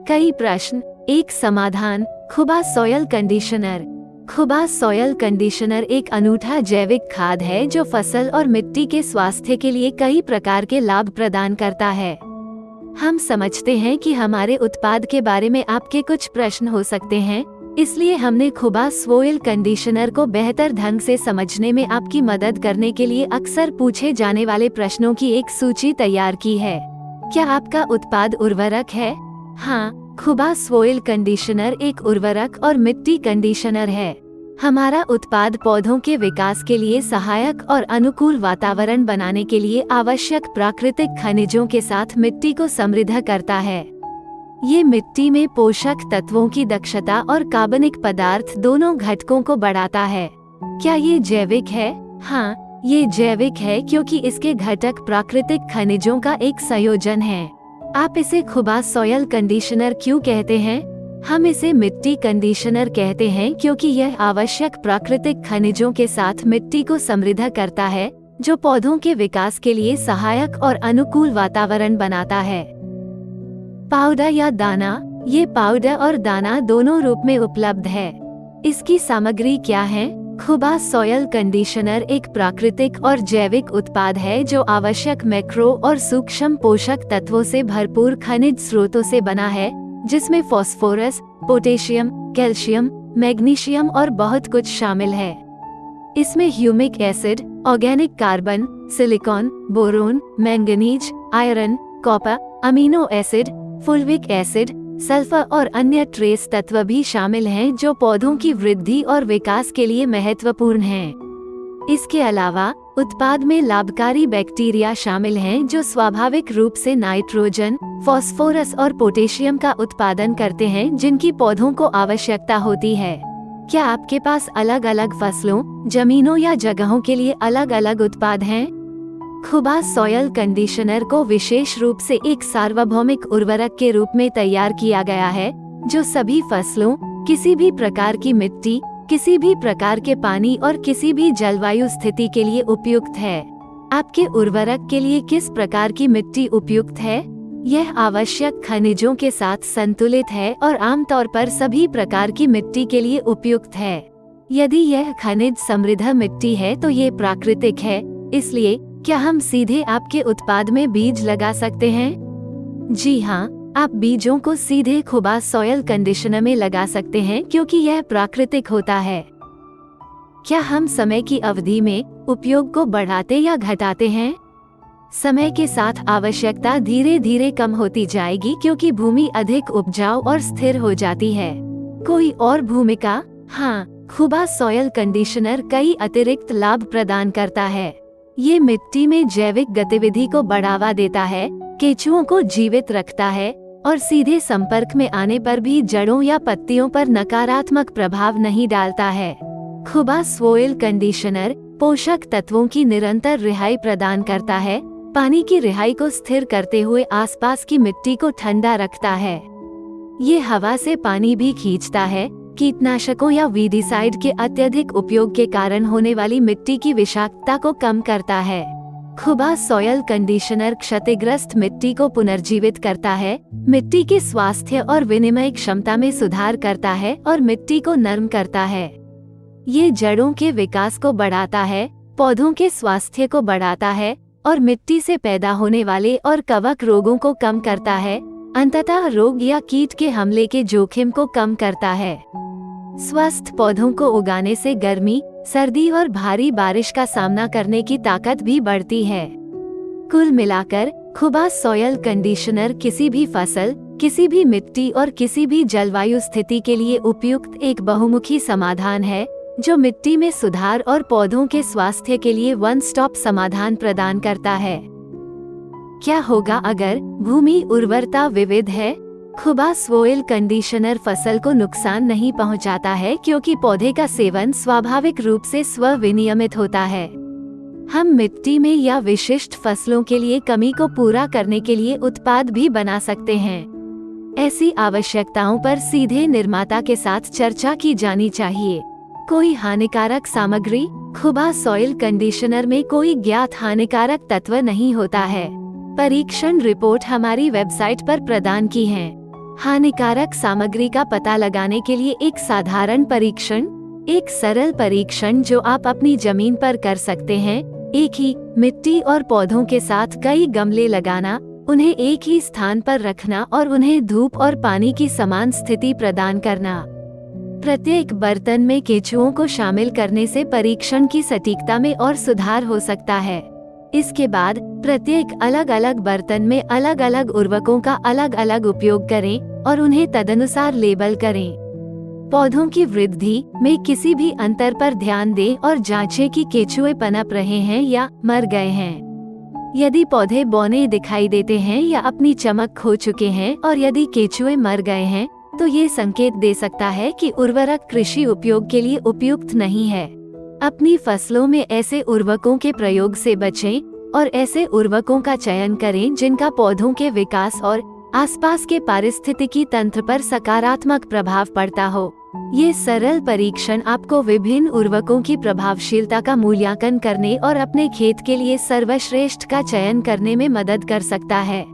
कई प्रश्न, एक समाधान। खुबा सॉयल कंडीशनर। खुबा सॉयल कंडीशनर एक अनूठा जैविक खाद है जो फसल और मिट्टी के स्वास्थ्य के लिए कई प्रकार के लाभ प्रदान करता है। हम समझते हैं कि हमारे उत्पाद के बारे में आपके कुछ प्रश्न हो सकते हैं, इसलिए हमने खुबा सॉयल कंडीशनर को बेहतर ढंग से समझने में आपकी मदद करने के लिए अक्सर पूछे जाने वाले प्रश्नों की एक सूची तैयार की है। क्या आपका उत्पाद उर्वरक है? हाँ, खुबा सॉयल कंडीशनर एक उर्वरक और मिट्टी कंडीशनर है। हमारा उत्पाद पौधों के विकास के लिए सहायक और अनुकूल वातावरण बनाने के लिए आवश्यक प्राकृतिक खनिजों के साथ मिट्टी को समृद्ध करता है। ये मिट्टी में पोषक तत्वों की दक्षता और कार्बनिक पदार्थ दोनों घटकों को बढ़ाता है। क्या ये जैविक है? हाँ, ये जैविक है क्योंकि इसके घटक प्राकृतिक खनिजों का एक संयोजन है। आप इसे खुबा सॉयल कंडीशनर क्यों कहते हैं? हम इसे मिट्टी कंडीशनर कहते हैं क्योंकि यह आवश्यक प्राकृतिक खनिजों के साथ मिट्टी को समृद्ध करता है, जो पौधों के विकास के लिए सहायक और अनुकूल वातावरण बनाता है। पाउडर या दाना। ये पाउडर और दाना दोनों रूप में उपलब्ध है। इसकी सामग्री क्या है? खुबा सॉयल कंडीशनर एक प्राकृतिक और जैविक उत्पाद है जो आवश्यक मैक्रो और सूक्ष्म पोषक तत्वों से भरपूर खनिज स्रोतों से बना है, जिसमें फास्फोरस, पोटेशियम, कैल्शियम, मैग्नीशियम और बहुत कुछ शामिल है। इसमें humic acid, organic carbon, silicon, boron, manganese, iron, copper, amino acid, fulvic acid, sulphur और अन्य ट्रेस तत्व भी शामिल हैं जो पौधों की वृद्धि और विकास के लिए महत्वपूर्ण हैं। इसके अलावा उत्पाद में लाभकारी बैक्टीरिया शामिल हैं जो स्वाभाविक रूप से नाइट्रोजन, फास्फोरस और पोटेशियम का उत्पादन करते हैं जिनकी पौधों को आवश्यकता होती है। क्या आपके पास अलग अलग फसलों, जमीनों या जगहों के लिए अलग अलग उत्पाद हैं? खुबा सॉयल कंडीशनर को विशेष रूप से एक सार्वभौमिक उर्वरक के रूप में तैयार किया गया है जो सभी फसलों, किसी भी प्रकार की मिट्टी, किसी भी प्रकार के पानी और किसी भी जलवायु स्थिति के लिए उपयुक्त है। आपके उर्वरक के लिए किस प्रकार की मिट्टी उपयुक्त है? यह आवश्यक खनिजों के साथ संतुलित है और आमतौर पर सभी प्रकार की मिट्टी के लिए उपयुक्त है। यदि यह खनिज समृद्ध मिट्टी है तो ये प्राकृतिक है, इसलिए क्या हम सीधे आपके उत्पाद में बीज लगा सकते हैं? जी हाँ, आप बीजों को सीधे खुबा सॉयल कंडीशनर में लगा सकते हैं क्योंकि यह प्राकृतिक होता है। क्या हम समय की अवधि में उपयोग को बढ़ाते या घटाते हैं? समय के साथ आवश्यकता धीरे धीरे कम होती जाएगी क्योंकि भूमि अधिक उपजाऊ और स्थिर हो जाती है। कोई और भूमिका? हाँ, खुबा सॉयल कंडीशनर कई अतिरिक्त लाभ प्रदान करता है। ये मिट्टी में जैविक गतिविधि को बढ़ावा देता है, केंचुओं को जीवित रखता है और सीधे संपर्क में आने पर भी जड़ों या पत्तियों पर नकारात्मक प्रभाव नहीं डालता है। खुबा सॉयल कंडीशनर पोषक तत्वों की निरंतर रिहाई प्रदान करता है, पानी की रिहाई को स्थिर करते हुए आसपास की मिट्टी को ठंडा रखता है। ये हवा से पानी भी खींचता है। कीटनाशकों या वीडिसाइड के अत्यधिक उपयोग के कारण होने वाली मिट्टी की विषाक्तता को कम करता है। खुबा सॉयल कंडीशनर क्षतिग्रस्त मिट्टी को पुनर्जीवित करता है, मिट्टी के स्वास्थ्य और विनिमय क्षमता में सुधार करता है और मिट्टी को नरम करता है। ये जड़ों के विकास को बढ़ाता है, पौधों के स्वास्थ्य को बढ़ाता है और मिट्टी से पैदा होने वाले और कवक रोगों को कम करता है, अंततः रोग या कीट के हमले के जोखिम को कम करता है। स्वस्थ पौधों को उगाने से गर्मी, सर्दी और भारी बारिश का सामना करने की ताकत भी बढ़ती है। कुल मिलाकर खुबा सॉयल कंडीशनर किसी भी फसल, किसी भी मिट्टी और किसी भी जलवायु स्थिति के लिए उपयुक्त एक बहुमुखी समाधान है जो मिट्टी में सुधार और पौधों के स्वास्थ्य के लिए वन स्टॉप समाधान प्रदान करता है। क्या होगा अगर भूमि उर्वरता विविध है? खुबा सॉयल कंडीशनर फसल को नुकसान नहीं पहुंचाता है क्योंकि पौधे का सेवन स्वाभाविक रूप से स्व-विनियमित होता है। हम मिट्टी में या विशिष्ट फसलों के लिए कमी को पूरा करने के लिए उत्पाद भी बना सकते हैं। ऐसी आवश्यकताओं पर सीधे निर्माता के साथ चर्चा की जानी चाहिए। कोई हानिकारक सामग्री? खुबा सॉयल कंडीशनर में कोई ज्ञात हानिकारक तत्व नहीं होता है। परीक्षण रिपोर्ट हमारी वेबसाइट पर प्रदान की है। हानिकारक सामग्री का पता लगाने के लिए एक साधारण परीक्षण, एक सरल परीक्षण जो आप अपनी जमीन पर कर सकते हैं, एक ही मिट्टी और पौधों के साथ कई गमले लगाना, उन्हें एक ही स्थान पर रखना और उन्हें धूप और पानी की समान स्थिति प्रदान करना। प्रत्येक बर्तन में केंचुओं को शामिल करने से परीक्षण की सटीकता में और सुधार हो सकता है। इसके बाद प्रत्येक अलग अलग बर्तन में अलग अलग उर्वरकों का अलग अलग उपयोग करें और उन्हें तदनुसार लेबल करें। पौधों की वृद्धि में किसी भी अंतर पर ध्यान दें और जांचें कि केंचुए पनप रहे हैं या मर गए हैं। यदि पौधे बौने दिखाई देते हैं या अपनी चमक खो चुके हैं और यदि केंचुए मर गए हैं, तो ये संकेत दे सकता है कि उर्वरक कृषि उपयोग के लिए उपयुक्त नहीं है। अपनी फसलों में ऐसे उर्वरकों के प्रयोग से बचें और ऐसे उर्वरकों का चयन करें जिनका पौधों के विकास और आसपास के पारिस्थितिकी तंत्र पर सकारात्मक प्रभाव पड़ता हो। ये सरल परीक्षण आपको विभिन्न उर्वरकों की प्रभावशीलता का मूल्यांकन करने और अपने खेत के लिए सर्वश्रेष्ठ का चयन करने में मदद कर सकता है।